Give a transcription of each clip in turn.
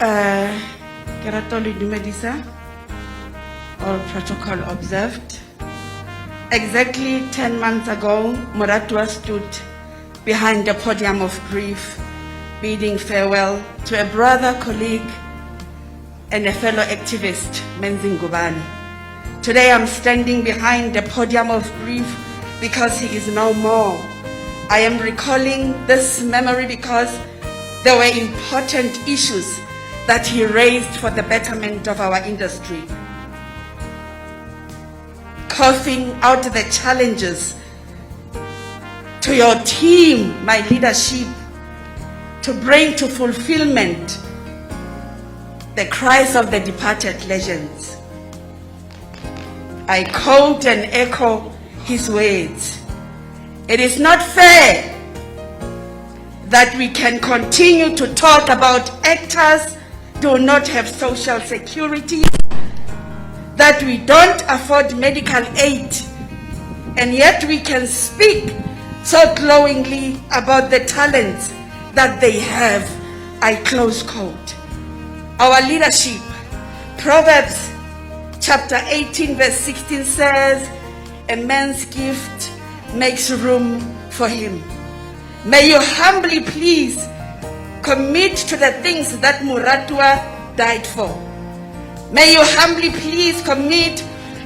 Ke rata le dumedisa, all protocol observed. Exactly 10 months ago, Moratuwa stood behind the podium of grief, bidding farewell to a brother, colleague, and a fellow activist, Menzingubani. Today I'm standing behind the podium of grief because he is no more. I am recalling this memory because there were important issues that he raised for the betterment of our industry. Coughing out the challenges to your team, my leadership, to bring to fulfillment the cries of the departed legends. I quote and echo his words. It is not fair that we can continue to talk about actors do not have social security, that we don't afford medical aid, and yet we can speak so glowingly about the talents that they have. I close quote. Our leadership, Proverbs chapter 18 verse 16 says, a man's gift makes room for him. May you humbly please commit to the things that Moratuwa died for. May you humbly please commit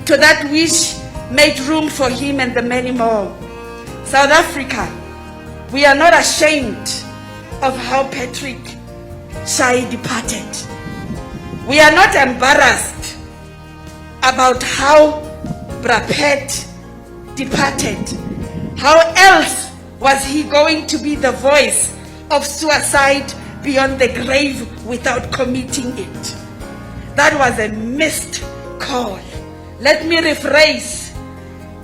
to that which made room for him and the many more. South Africa, we are not ashamed of how Patrick Shai departed. We are not embarrassed about how Brapet departed. How else was he going to be the voice of suicide beyond the grave without committing it? That was a missed call. Let me rephrase.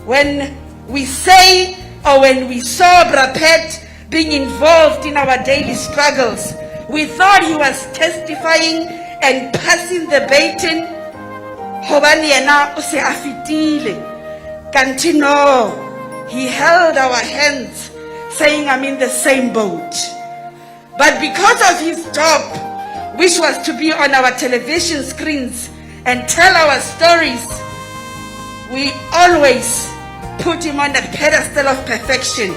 When we say or when we saw Brapet being involved in our daily struggles, we thought he was testifying and passing the baton. Hobani yena o se afitile. Kanti no, he held our hands saying, I'm in the same boat. But because of his job, which was to be on our television screens and tell our stories, we always put him on the pedestal of perfection.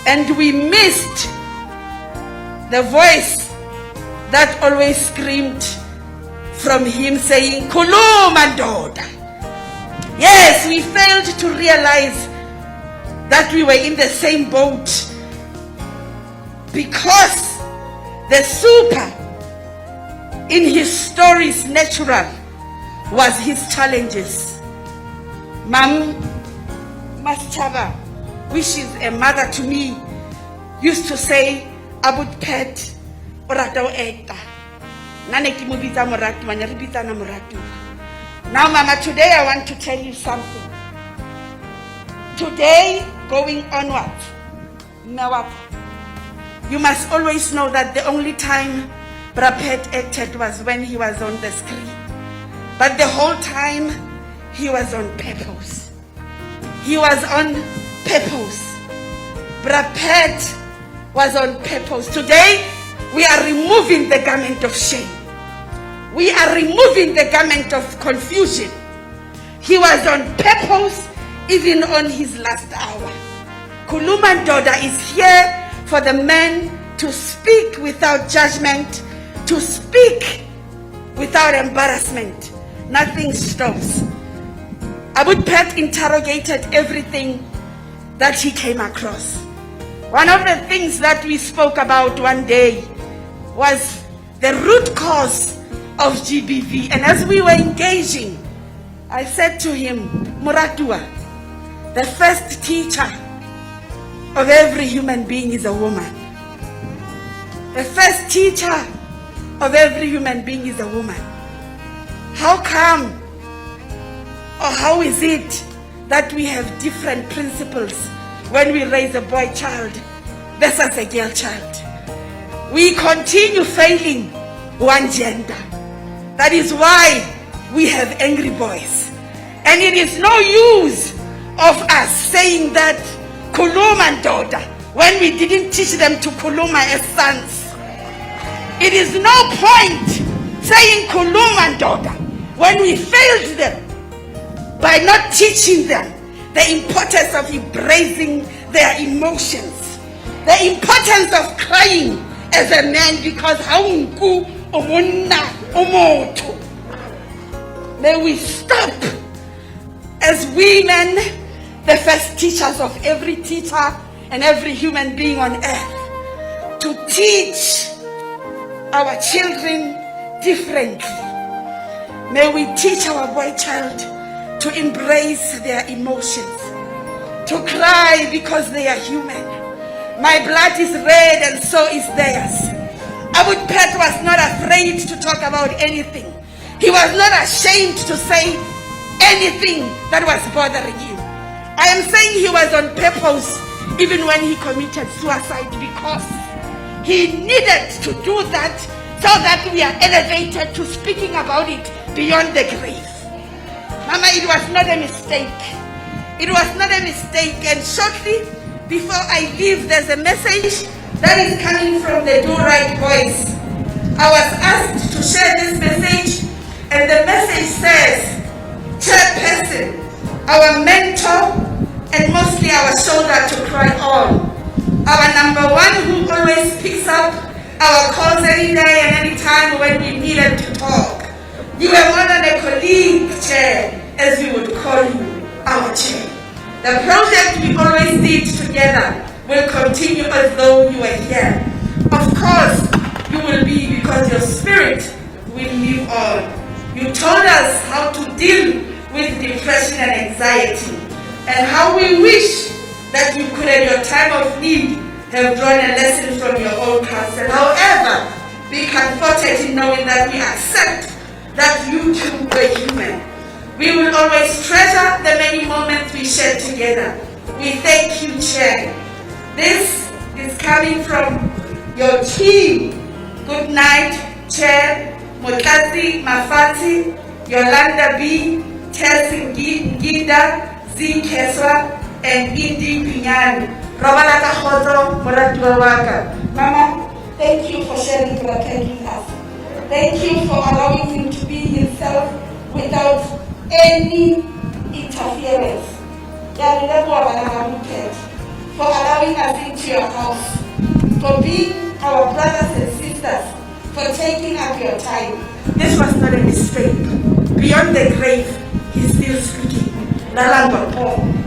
And we missed the voice that always screamed from him saying, Khuluma ndoda. Yes, we failed to realize that we were in the same boat because the super in his stories natural was his challenges. Mam Mastava, which is a mother to me, used to say, Abut pet orata eta. Nane ki mubita Moratuwa, nyaribita na Moratuwa. Now, Mama, today I want to tell you something. Today, going onward, you must always know that the only time Brapet acted was when he was on the screen. But the whole time, he was on purpose. He was on purpose. Brapet was on purpose. Today, we are removing the garment of shame. We are removing the garment of confusion. He was on purpose even on his last hour. Khuluma ndoda is here for the men to speak without judgment, to speak without embarrassment. Nothing stops. Abut Pet interrogated everything that he came across. One of the things that we spoke about one day was the root cause of GBV. And as we were engaging, I said to him, Moratuwa, the first teacher of every human being is a woman. The first teacher of every human being is a woman. How come or how is it that we have different principles when we raise a boy child versus a girl child? We continue failing one gender. That is why we have angry boys. And it is no use of us saying that Khuluma ndoda when we didn't teach them to Khuluma as sons. It is no point saying Kuluma Ndoda when we failed them by not teaching them the importance of embracing their emotions, the importance of crying as a man, because haunku umuna umoto. May we stop as women, the first teachers of every teacher and every human being on earth, to teach our children differently. May we teach our boy child to embrace their emotions, to cry because they are human. My blood is red and so is theirs. Abu Pet was not afraid to talk about anything. He was not ashamed to say anything that was bothering him. I am saying he was on purpose even when he committed suicide, because he needed to do that so that we are elevated to speaking about it beyond the grave. Mama, it was not a mistake. It was not a mistake. And shortly before I leave, there's a message that is coming from the Do Right Boys. I was asked to share this message, and the message says, Chairperson, our mentor, and mostly our shoulder to cry on. Our number one who always picks up our calls any day and any time when we needed to talk. You were more than a colleague, Chair, as we would call you, our Chair. The project we always did together will continue as though you were here. Of course, you will be, because your spirit will live on. You told us how to deal with depression and anxiety, and how we wish that you could at your time of need have drawn a lesson from your own counsel. However, be comforted in knowing that we accept that you too were human. We will always treasure the many moments we shared together. We thank you, Chair. This is coming from your team. Good night, Chair Motlasi Mafati, Yolanda B, Tessin Ginda, Z Keswa, and Indi Pinyani. Rabalaka Hoto, Moratuwa Waka. Mama, thank you for sharing Ntate with us. Thank you for allowing him to be himself without any interference. For allowing us into your house, for being our brothers and sisters, for taking up your time. This was not a mistake. Beyond the grave, he's still speaking. Nalamba Paul.